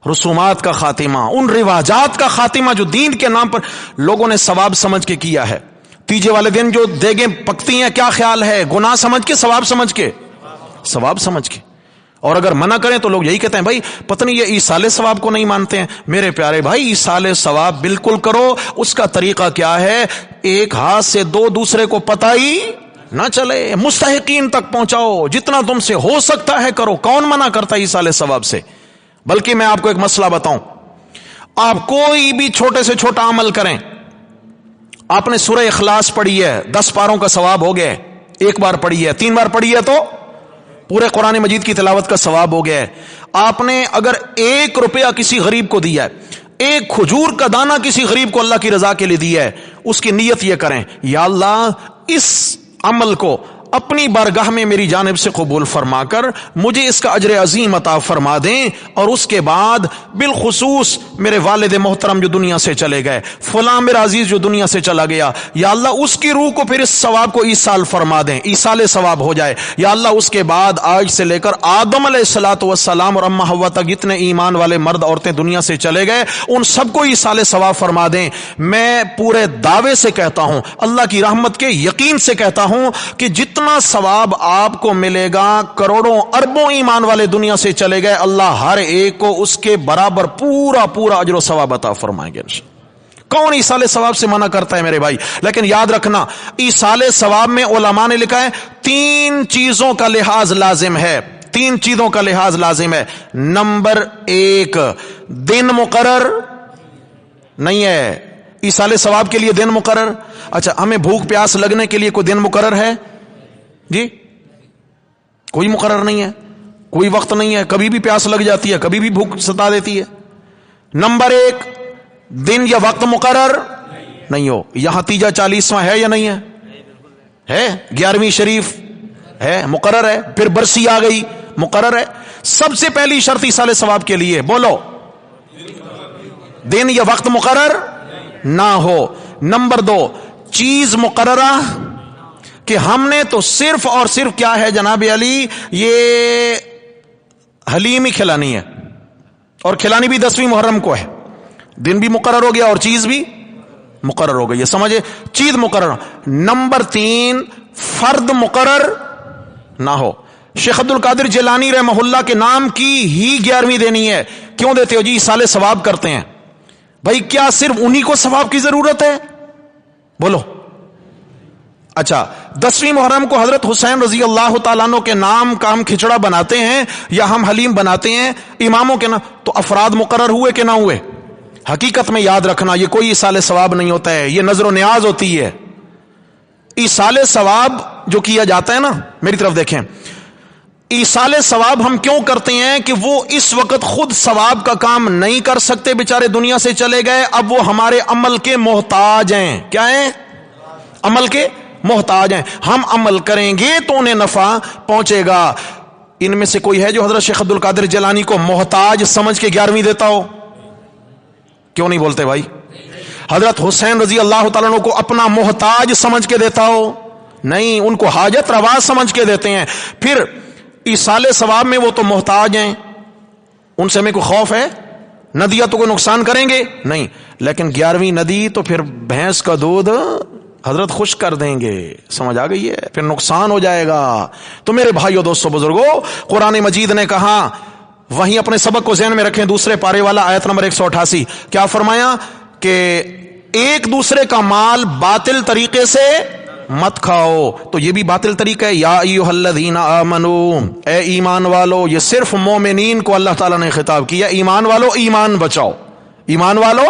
رسومات کا خاتمہ، ان رواجات کا خاتمہ جو دین کے نام پر لوگوں نے ثواب سمجھ کے کیا ہے. تیجے والے دن جو دیگیں پکتی ہیں کیا خیال ہے؟ گناہ سمجھ کے، ثواب سمجھ کے؟ ثواب سمجھ کے. اور اگر منع کریں تو لوگ یہی کہتے ہیں بھائی پتہ نہیں یہ ایصال ثواب کو نہیں مانتے ہیں. میرے پیارے بھائی ایصال ثواب بالکل کرو. اس کا طریقہ کیا ہے؟ ایک ہاتھ سے دو دوسرے کو پتہ ہی نہ چلے، مستحقین تک پہنچاؤ، جتنا تم سے ہو سکتا ہے کرو. کون منع کرتا ہے ایصال ثواب سے؟ بلکہ میں آپ کو ایک مسئلہ بتاؤں، آپ کوئی بھی چھوٹے سے چھوٹا عمل کریں، آپ نے سورہ اخلاص پڑھی ہے 10 پاروں کا ثواب ہو گیا، ایک بار پڑھی ہے، 3 بار پڑھی ہے تو پورے قرآن مجید کی تلاوت کا ثواب ہو گیا ہے. آپ نے اگر 1 روپیہ کسی غریب کو دیا ہے، 1 کھجور کا دانہ کسی غریب کو اللہ کی رضا کے لیے دیا ہے، اس کی نیت یہ کریں یا اللہ اس عمل کو اپنی بارگاہ میں میری جانب سے قبول فرما کر مجھے اس کا اجر عظیم عطا فرما دیں. اور اس کے بعد بالخصوص میرے والد محترم جو دنیا سے چلے گئے، فلاں میرا عزیز جو دنیا سے چلا گیا، یا اللہ اس کی روح کو پھر اس ثواب کو ایصال فرما دیں، ایصال ثواب ہو جائے. یا اللہ اس کے بعد آج سے لے کر آدم علیہ الصلوۃ والسلام اور اما حوا تک جتنے ایمان والے مرد عورتیں دنیا سے چلے گئے ان سب کو ایصال ثواب فرما دیں. میں پورے دعوے سے کہتا ہوں، اللہ کی رحمت کے یقین سے کہتا ہوں کہ جتنا ثواب آپ کو ملے گا، کروڑوں اربوں ایمان والے دنیا سے چلے گئے، اللہ ہر ایک کو اس کے برابر پورا پورا اجر و ثواب عطا فرمائیں گے. کون ایصال ثواب سے منع کرتا ہے میرے بھائی؟ لیکن یاد رکھنا ایصال ثواب میں علماء نے لکھا ہے 3 چیزوں کا لحاظ لازم ہے، 3 چیزوں کا لحاظ لازم ہے. نمبر 1 دن مقرر نہیں ہے ایصال ثواب کے لیے. دن مقرر، اچھا ہمیں بھوک پیاس لگنے کے لیے کوئی دن مقرر ہے جی؟ کوئی مقرر نہیں ہے، کوئی وقت نہیں ہے، کبھی بھی پیاس لگ جاتی ہے، کبھی بھی بھوک ستا دیتی ہے. نمبر 1 دن یا وقت مقرر نہیں ہو. یہاں تیجا 40واں ہے یا نہیں ہے؟ ہے. 11ویں شریف ہے، مقرر ہے. پھر برسی آ گئی، مقرر ہے. سب سے پہلی شرط ایصال ثواب کے لیے بولو دن یا وقت مقرر نہ ہو. نمبر 2 چیز مقررہ کہ ہم نے تو صرف اور صرف کیا ہے جناب علی، یہ حلیم ہی کھلانی ہے، اور کھلانی بھی 10ویں محرم کو ہے. دن بھی مقرر ہو گیا اور چیز بھی مقرر ہو گئی ہے، سمجھے؟ چیز مقرر. نمبر 3 فرد مقرر نہ ہو. شیخ عبد القادر جیلانی رحمہ اللہ کے نام کی ہی 11ویں دینی ہے. کیوں دیتے ہو جی؟ ایصال ثواب کرتے ہیں. بھائی کیا صرف انہی کو ثواب کی ضرورت ہے؟ بولو. اچھا 10ویں محرم کو حضرت حسین رضی اللہ تعالیٰ عنہ کے نام کا ہم کھچڑا بناتے ہیں یا ہم حلیم بناتے ہیں اماموں کے نام، تو افراد مقرر ہوئے کہ نہ ہوئے؟ حقیقت میں یاد رکھنا یہ کوئی ایصال ثواب نہیں ہوتا ہے، یہ نظر و نیاز ہوتی ہے. ایصال ثواب جو کیا جاتا ہے نا، میری طرف دیکھیں، ایصال ثواب ہم کیوں کرتے ہیں کہ وہ اس وقت خود ثواب کا کام نہیں کر سکتے، بیچارے دنیا سے چلے گئے، اب وہ ہمارے عمل کے محتاج ہیں. کیا ہیں؟ عمل کے محتاج ہیں, ہم عمل کریں گے تو انہیں نفع پہنچے گا. ان میں سے کوئی ہے جو حضرت شیخ عبد القادر جیلانی کو محتاج سمجھ کے 11ویں دیتا ہو؟ کیوں نہیں بولتے بھائی؟ حضرت حسین رضی اللہ تعالیٰ عنہ کو اپنا محتاج سمجھ کے دیتا ہو؟ نہیں, ان کو حاجت روا سمجھ کے دیتے ہیں. پھر ایصال ثواب میں وہ تو محتاج ہیں, ان سے ہمیں کوئی خوف ہے؟ ندیاں تو کوئی نقصان کریں گے نہیں, لیکن 11ویں ندی تو پھر بھینس کا دودھ حضرت خوش کر دیں گے. سمجھ آ گئی ہے؟ پھر نقصان ہو جائے گا. تو میرے بھائیو دوستو بزرگو, قرآن مجید نے کہا, وہیں اپنے سبق کو ذہن میں رکھیں, دوسرے پارے والا آیت نمبر 188, کیا فرمایا کہ ایک دوسرے کا مال باطل طریقے سے مت کھاؤ. تو یہ بھی باطل طریقہ ہے. یا ایھا الذین آمنو, اے ایمان والو. یہ صرف مومنین کو اللہ تعالیٰ نے خطاب کیا, ایمان والو ایمان بچاؤ. ایمان والو,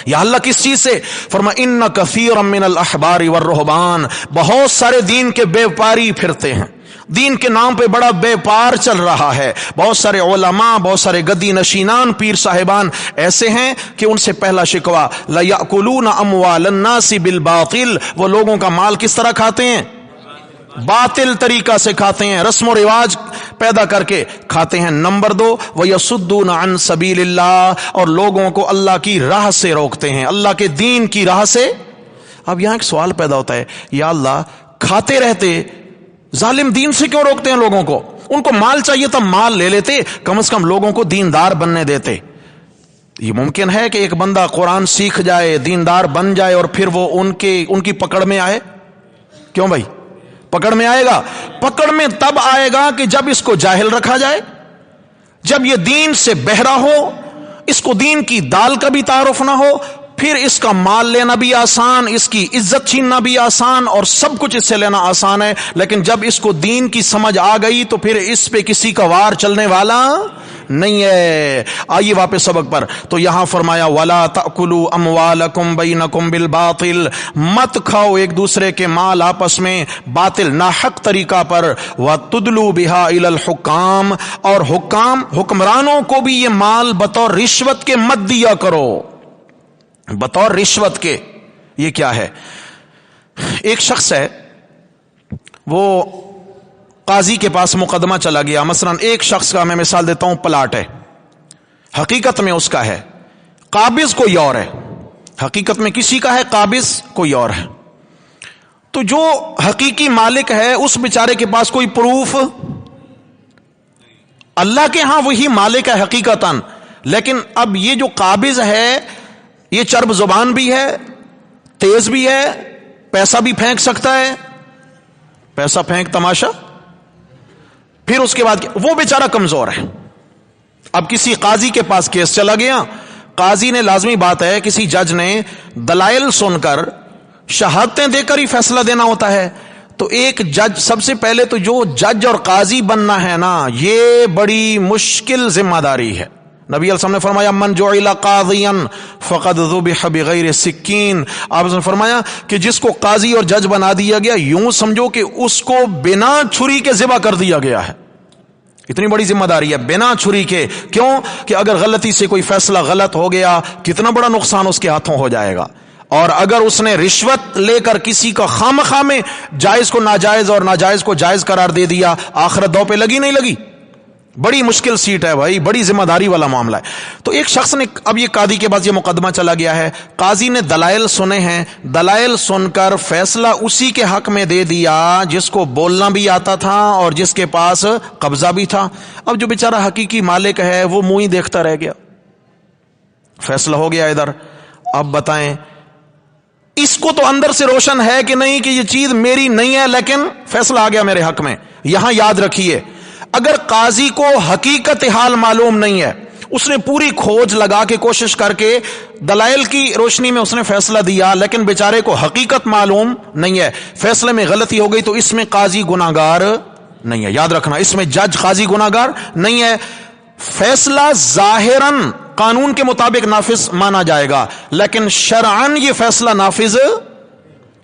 یا اللہ کس چیز سے؟ فرما ان کثیرا من الاحبار والرہبان, بہت سارے دین کے بے پاری پھرتے ہیں, دین کے نام پہ بڑا بے پار چل رہا ہے. بہت سارے علماء, بہت سارے گدی نشینان, پیر صاحبان ایسے ہیں کہ ان سے پہلا شکوہ لَيَأْكُلُونَ أَمْوَالَ النَّاسِ بِالْبَاطِلِ, وہ لوگوں کا مال کس طرح کھاتے ہیں؟ باطل طریقہ سے کھاتے ہیں, رسم و رواج پیدا کر کے کھاتے ہیں. نمبر 2, وَيَصُدُّونَ عَن سَبِيلِ اللَّهِ, اور لوگوں کو اللہ کی راہ سے روکتے ہیں, اللہ کے دین کی راہ سے. اب یہاں ایک سوال پیدا ہوتا ہے, یا اللہ کھاتے رہتے ظالم دین سے کیوں روکتے ہیں لوگوں کو؟ ان کو مال چاہیے تھا, مال لے لیتے, کم از کم لوگوں کو دیندار بننے دیتے. یہ ممکن ہے کہ ایک بندہ قرآن سیکھ جائے, دیندار بن جائے, اور پھر وہ ان کی پکڑ میں آئے؟ کیوں بھائی پکڑ میں آئے گا؟ پکڑ میں تب آئے گا کہ جب اس کو جاہل رکھا جائے, جب یہ دین سے بہرا ہو, اس کو دین کی دال کا بھی تعارف نہ ہو, پھر اس کا مال لینا بھی آسان, اس کی عزت چھیننا بھی آسان, اور سب کچھ اس سے لینا آسان ہے. لیکن جب اس کو دین کی سمجھ آ گئی تو پھر اس پہ کسی کا وار چلنے والا نہیں ہے. آئیے واپس سبق پر. تو یہاں فرمایا وَلَا تَأْكُلُوا أَمْوَالَكُمْ بَيْنَكُمْ بِالْبَاطِلِ, مت کھاؤ ایک دوسرے کے مال آپس میں باطل ناحق طریقہ پر. وَتُدْلُوا بِهَا إِلَى الْحُكَّامِ, اور حکمرانوں کو بھی یہ مال بطور رشوت کے مت دیا کرو, بطور رشوت کے. یہ کیا ہے؟ ایک شخص ہے, وہ قاضی کے پاس مقدمہ چلا گیا. مثلا ایک شخص کا, میں مثال دیتا ہوں, پلاٹ ہے, حقیقت میں اس کا ہے, قابض کوئی اور ہے. حقیقت میں کسی کا ہے, قابض کوئی اور ہے. تو جو حقیقی مالک ہے اس بیچارے کے پاس کوئی پروف, اللہ کے ہاں وہی مالک ہے حقیقتاً, لیکن اب یہ جو قابض ہے یہ چرب زبان بھی ہے, تیز بھی ہے, پیسہ بھی پھینک سکتا ہے, پیسہ پھینک تماشا. پھر اس کے بعد وہ بیچارہ کمزور ہے. اب کسی قاضی کے پاس کیس چلا گیا, قاضی نے, لازمی بات ہے کسی جج نے دلائل سن کر شہادتیں دے کر ہی فیصلہ دینا ہوتا ہے. تو ایک جج, سب سے پہلے تو جو جج اور قاضی بننا ہے نا, یہ بڑی مشکل ذمہ داری ہے. نبی علیہ السلام نے فرمایا من جعل قاضیا فقد ذبح بغیر سکین. آپ نے فرمایا کہ جس کو قاضی اور جج بنا دیا گیا, یوں سمجھو کہ اس کو بنا چھری کے ذبح کر دیا گیا ہے. اتنی بڑی ذمہ داری ہے, بنا چھری کے. کیوں کہ اگر غلطی سے کوئی فیصلہ غلط ہو گیا, کتنا بڑا نقصان اس کے ہاتھوں ہو جائے گا. اور اگر اس نے رشوت لے کر کسی کا خواہ میں جائز کو ناجائز اور ناجائز کو جائز قرار دے دیا, آخرت دو پہ لگی نہیں لگی؟ بڑی مشکل سیٹ ہے بھائی, بڑی ذمہ داری والا معاملہ ہے. تو ایک شخص نے, اب یہ قاضی کے پاس یہ مقدمہ چلا گیا ہے, قاضی نے دلائل سنے ہیں, دلائل سن کر فیصلہ اسی کے حق میں دے دیا جس کو بولنا بھی آتا تھا اور جس کے پاس قبضہ بھی تھا. اب جو بیچارہ حقیقی مالک ہے وہ منہ ہی دیکھتا رہ گیا. فیصلہ ہو گیا ادھر. اب بتائیں اس کو تو اندر سے روشن ہے کہ نہیں کہ یہ چیز میری نہیں ہے, لیکن فیصلہ آ گیا میرے حق میں. یہاں یاد رکھیے, اگر قاضی کو حقیقت حال معلوم نہیں ہے, اس نے پوری کھوج لگا کے کوشش کر کے دلائل کی روشنی میں اس نے فیصلہ دیا, لیکن بیچارے کو حقیقت معلوم نہیں ہے, فیصلے میں غلطی ہو گئی, تو اس میں قاضی گناہگار نہیں ہے. یاد رکھنا, اس میں جج قاضی گناہگار نہیں ہے. فیصلہ ظاہراً قانون کے مطابق نافذ مانا جائے گا, لیکن شرعاً یہ فیصلہ نافذ,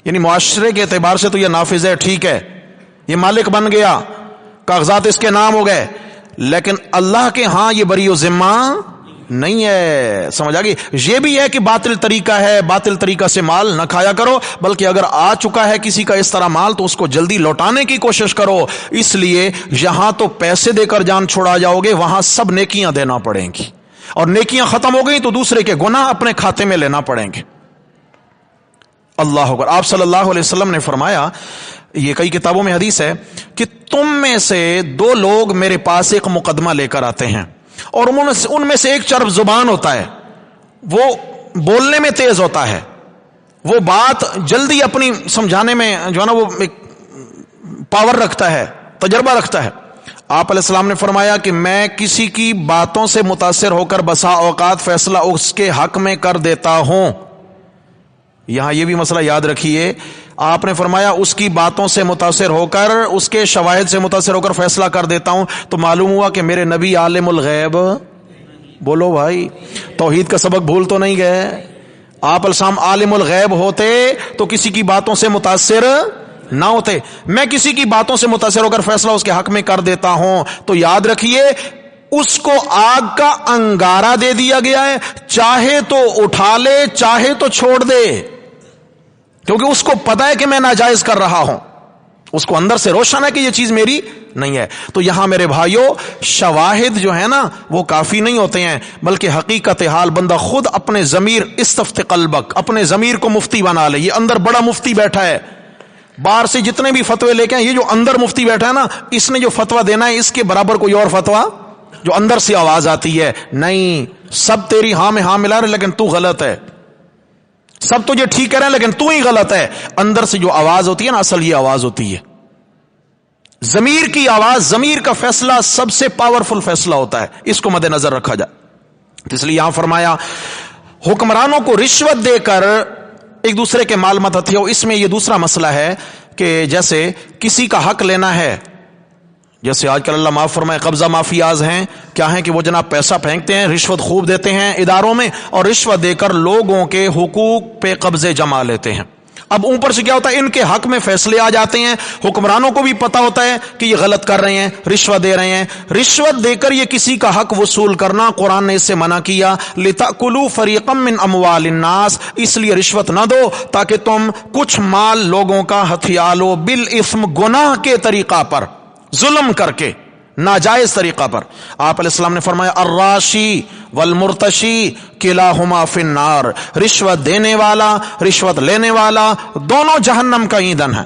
یعنی معاشرے کے اعتبار سے تو یہ نافذ ہے, ٹھیک ہے, یہ مالک بن گیا, کاغذات اس کے نام ہو گئے, لیکن اللہ کے ہاں یہ بری و ذمہ نہیں ہے. سمجھ آ گئی؟ یہ بھی ہے کہ باطل طریقہ ہے, باطل طریقہ سے مال نہ کھایا کرو, بلکہ اگر آ چکا ہے کسی کا اس طرح مال تو اس کو جلدی لوٹانے کی کوشش کرو. اس لیے یہاں تو پیسے دے کر جان چھوڑا جاؤ گے, وہاں سب نیکیاں دینا پڑیں گی, اور نیکیاں ختم ہو گئی تو دوسرے کے گناہ اپنے کھاتے میں لینا پڑیں گے. اللہ اکبر. آپ صلی اللہ علیہ وسلم نے فرمایا, یہ کئی کتابوں میں حدیث ہے, کہ تم میں سے 2 لوگ میرے پاس ایک مقدمہ لے کر آتے ہیں, اور ان میں سے ایک چرب زبان ہوتا ہے, وہ بولنے میں تیز ہوتا ہے, وہ بات جلدی اپنی سمجھانے میں جو ہے نا وہ ایک پاور رکھتا ہے, تجربہ رکھتا ہے. آپ علیہ السلام نے فرمایا کہ میں کسی کی باتوں سے متاثر ہو کر بسا اوقات فیصلہ اس کے حق میں کر دیتا ہوں. یہاں یہ بھی مسئلہ یاد رکھیے, آپ نے فرمایا اس کی باتوں سے متاثر ہو کر, اس کے شواہد سے متاثر ہو کر فیصلہ کر دیتا ہوں. تو معلوم ہوا کہ میرے نبی عالم الغیب, بولو بھائی, توحید کا سبق بھول تو نہیں گئے؟ آپ السلام عالم الغیب ہوتے تو کسی کی باتوں سے متاثر نہ ہوتے. میں کسی کی باتوں سے متاثر ہو کر فیصلہ اس کے حق میں کر دیتا ہوں. تو یاد رکھیے, اس کو آگ کا انگارہ دے دیا گیا ہے, چاہے تو اٹھا لے چاہے تو چھوڑ دے, کیونکہ اس کو پتا ہے کہ میں ناجائز کر رہا ہوں, اس کو اندر سے روشن ہے کہ یہ چیز میری نہیں ہے. تو یہاں میرے بھائیوں, شواہد جو ہے نا وہ کافی نہیں ہوتے ہیں, بلکہ حقیقت حال بندہ خود اپنے ضمیر, استفت قلبک, اپنے ضمیر کو مفتی بنا لے. یہ اندر بڑا مفتی بیٹھا ہے, باہر سے جتنے بھی فتوے لے کے ہیں, یہ جو اندر مفتی بیٹھا ہے نا, اس نے جو فتویٰ دینا ہے اس کے برابر کوئی اور فتویٰ جو اندر سے آواز آتی ہے نہیں. سب تیری ہاں میں ہاں ملا رہے لیکن تو غلط ہے, سب تجھے ٹھیک کہہ رہے ہیں لیکن تو ہی غلط ہے. اندر سے جو آواز ہوتی ہے نا, اصل یہ آواز ہوتی ہے ضمیر کی آواز. ضمیر کا فیصلہ سب سے پاورفل فیصلہ ہوتا ہے, اس کو مد نظر رکھا جائے. اس لیے یہاں فرمایا حکمرانوں کو رشوت دے کر ایک دوسرے کے مال مت ہتھیاؤ. اس میں یہ دوسرا مسئلہ ہے کہ جیسے کسی کا حق لینا ہے, جیسے آج کل اللہ معاف فرمائے قبضہ مافیاز ہیں, کیا ہیں کہ وہ جناب پیسہ پھینکتے ہیں, رشوت خوب دیتے ہیں اداروں میں, اور رشوت دے کر لوگوں کے حقوق پہ قبضے جما لیتے ہیں. اب اوپر سے کیا ہوتا ہے, ان کے حق میں فیصلے آ جاتے ہیں, حکمرانوں کو بھی پتا ہوتا ہے کہ یہ غلط کر رہے ہیں, رشوت دے رہے ہیں. رشوت دے کر یہ کسی کا حق وصول کرنا قرآن نے اس سے منع کیا. لِتَأْكُلُوا فَرِيقًا مِّنْ أَمْوَالِ النَّاسِ, اس لیے رشوت نہ دو تاکہ تم کچھ مال لوگوں کا ہتھیا لو, بالاسم, گناہ کے طریقہ پر, ظلم کر کے, ناجائز طریقہ پر. آپ علیہ السلام نے فرمایا الراشی والمرتشی کلاہما فی النار, رشوت دینے والا رشوت لینے والا دونوں جہنم کا ایندھن ہے,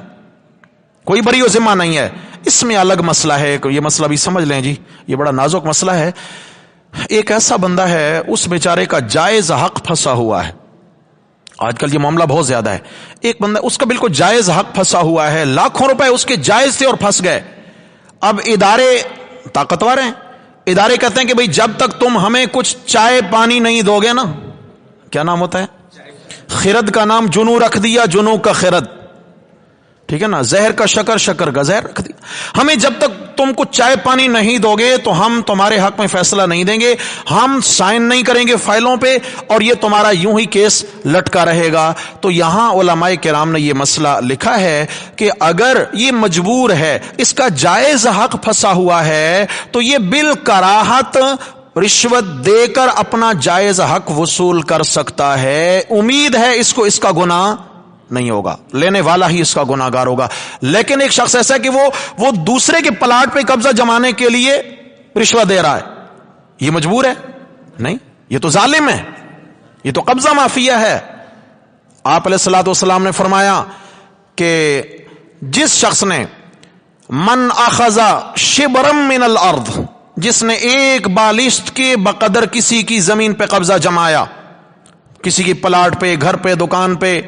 کوئی بری و ذمہ نہیں ہے. اس میں الگ مسئلہ ہے, یہ مسئلہ بھی سمجھ لیں جی, یہ بڑا نازک مسئلہ ہے. ایک ایسا بندہ ہے اس بیچارے کا جائز حق پھنسا ہوا ہے, آج کل یہ معاملہ بہت زیادہ ہے. ایک بندہ اس کا بالکل جائز حق پھنسا ہوا ہے, لاکھوں روپے اس کے جائز تھے اور پھنس گئے. اب ادارے طاقتور ہیں, ادارے کہتے ہیں کہ بھئی جب تک تم ہمیں کچھ چائے پانی نہیں دو گے نا, کیا نام ہوتا ہے, خرد کا نام جنو رکھ دیا, جنو کا خرد, ٹھیک ہے نا, زہر کا شکر, شکر کا زہر رکھ دیا. ہمیں جب تک تم کو چائے پانی نہیں دو گے تو ہم تمہارے حق میں فیصلہ نہیں دیں گے, ہم سائن نہیں کریں گے فائلوں پہ, اور یہ تمہارا یوں ہی کیس لٹکا رہے گا. تو یہاں علماء کرام نے یہ مسئلہ لکھا ہے کہ اگر یہ مجبور ہے, اس کا جائز حق پھنسا ہوا ہے, تو یہ بالکراہت رشوت دے کر اپنا جائز حق وصول کر سکتا ہے. امید ہے اس کو اس کا گناہ نہیں ہوگا, لینے والا ہی اس کا گناہگار ہوگا. لیکن ایک شخص ایسا ہے کہ وہ دوسرے کے پلاٹ پہ قبضہ جمانے کے لیے رشوت دے رہا ہے, یہ مجبور ہے نہیں, یہ تو ظالم ہے, یہ تو قبضہ مافیا ہے. آپ علیہ الصلوۃ والسلام نے فرمایا کہ جس شخص نے من اخذ شبرا من الارض, جس نے ایک بالشت کے بقدر کسی کی زمین پہ قبضہ جمایا, کسی کی پلاٹ پہ, گھر پہ, دکان پہ,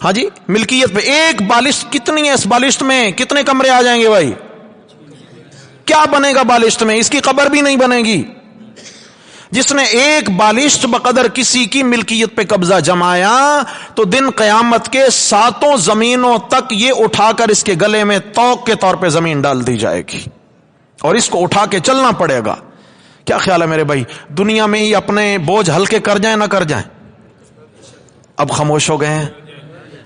ہاں جی, ملکیت پہ, ایک بالشت کتنی ہے, اس بالشت میں کتنے کمرے آ جائیں گے بھائی, کیا بنے گا بالشت میں, اس کی قبر بھی نہیں بنے گی. جس نے ایک بالشت بقدر کسی کی ملکیت پہ قبضہ جمایا تو دن قیامت کے 7 زمینوں تک یہ اٹھا کر اس کے گلے میں توق کے طور پہ زمین ڈال دی جائے گی, اور اس کو اٹھا کے چلنا پڑے گا. کیا خیال ہے میرے بھائی, دنیا میں ہی اپنے بوجھ ہلکے کر جائیں نہ کر جائیں؟ اب خاموش ہو گئے ہیں,